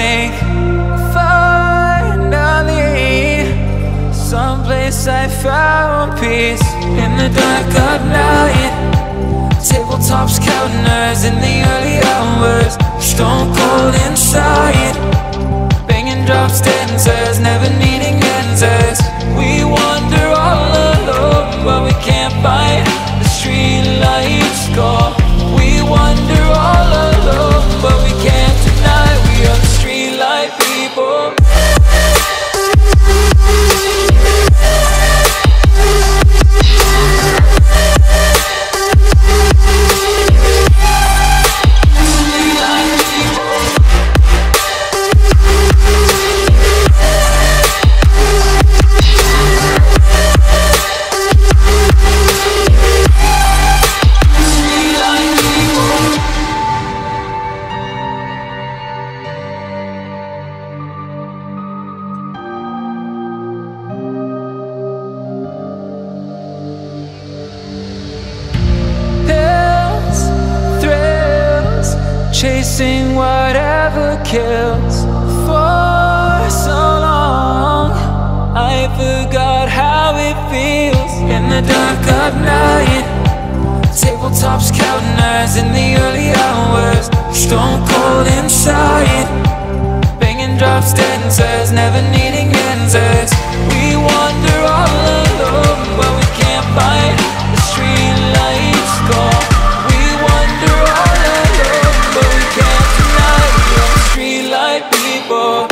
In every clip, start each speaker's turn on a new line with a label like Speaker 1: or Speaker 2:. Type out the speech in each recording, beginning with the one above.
Speaker 1: sink. Finally, someplace I found peace. In the dark of night, tabletops counting hours in the early hours. Stone cold inside, banging drop stanzas, never needing answers. We wander all alone, but we can't find the street lights go. We wander all alone, but we can't deny we are the street light people. Chasing whatever kills. For so long I forgot how it feels. In the dark of night, tabletops counting hours in the early hours. Stone cold inside, banging drop stanzas, never needing answers. We wander all alone, but we can't find the street lights go. We wander all alone, but we can't deny we are the street light people.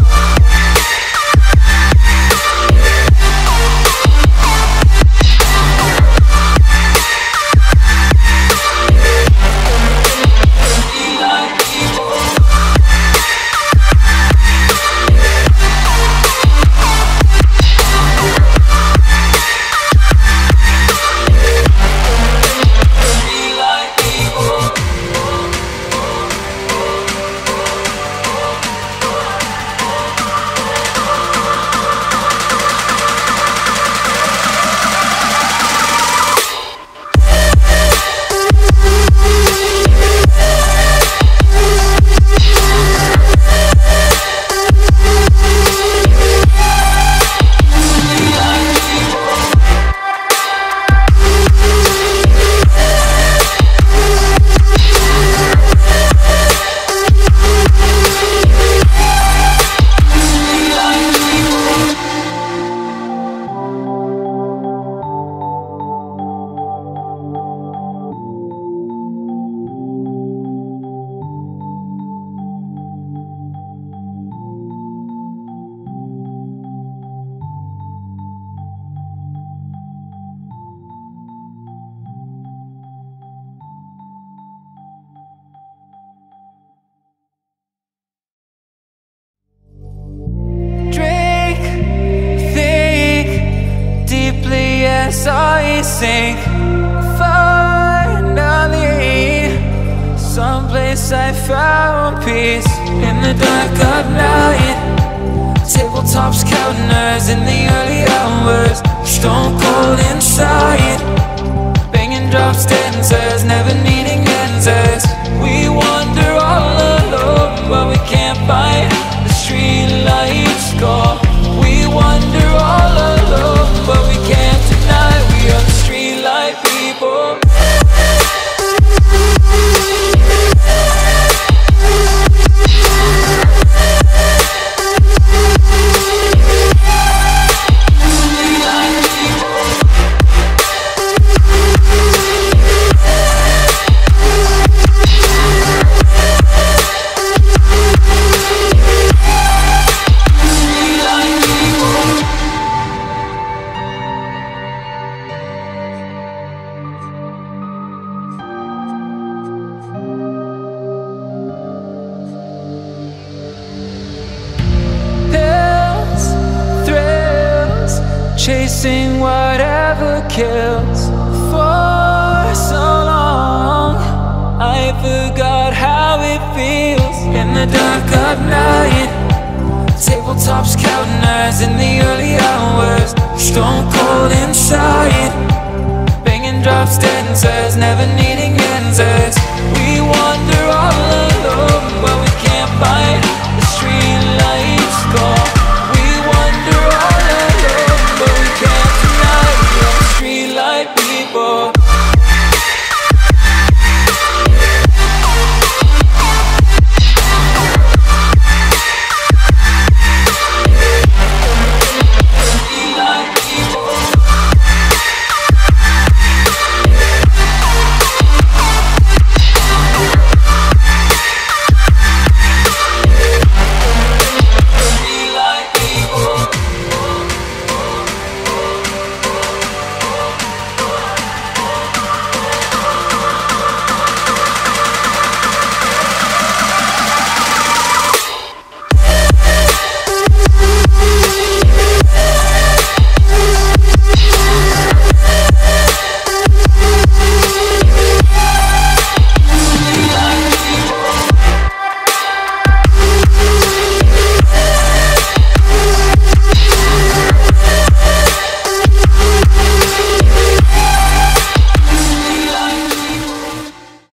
Speaker 1: As I sink. Finally, someplace I found peace. In the dark of night, tabletops counting hours in the early hours. Stone cold inside, banging drop stanzas, never needing answers. We wander all alone, but we can't find the street lights go. We wander all alone, but we can't deny we are the street light people. Chasing whatever kills. For so long I forgot how it feels. In the dark of night, tabletops counting hours in the early hours. Stone cold inside, banging drop stanzas, never needing answers. We want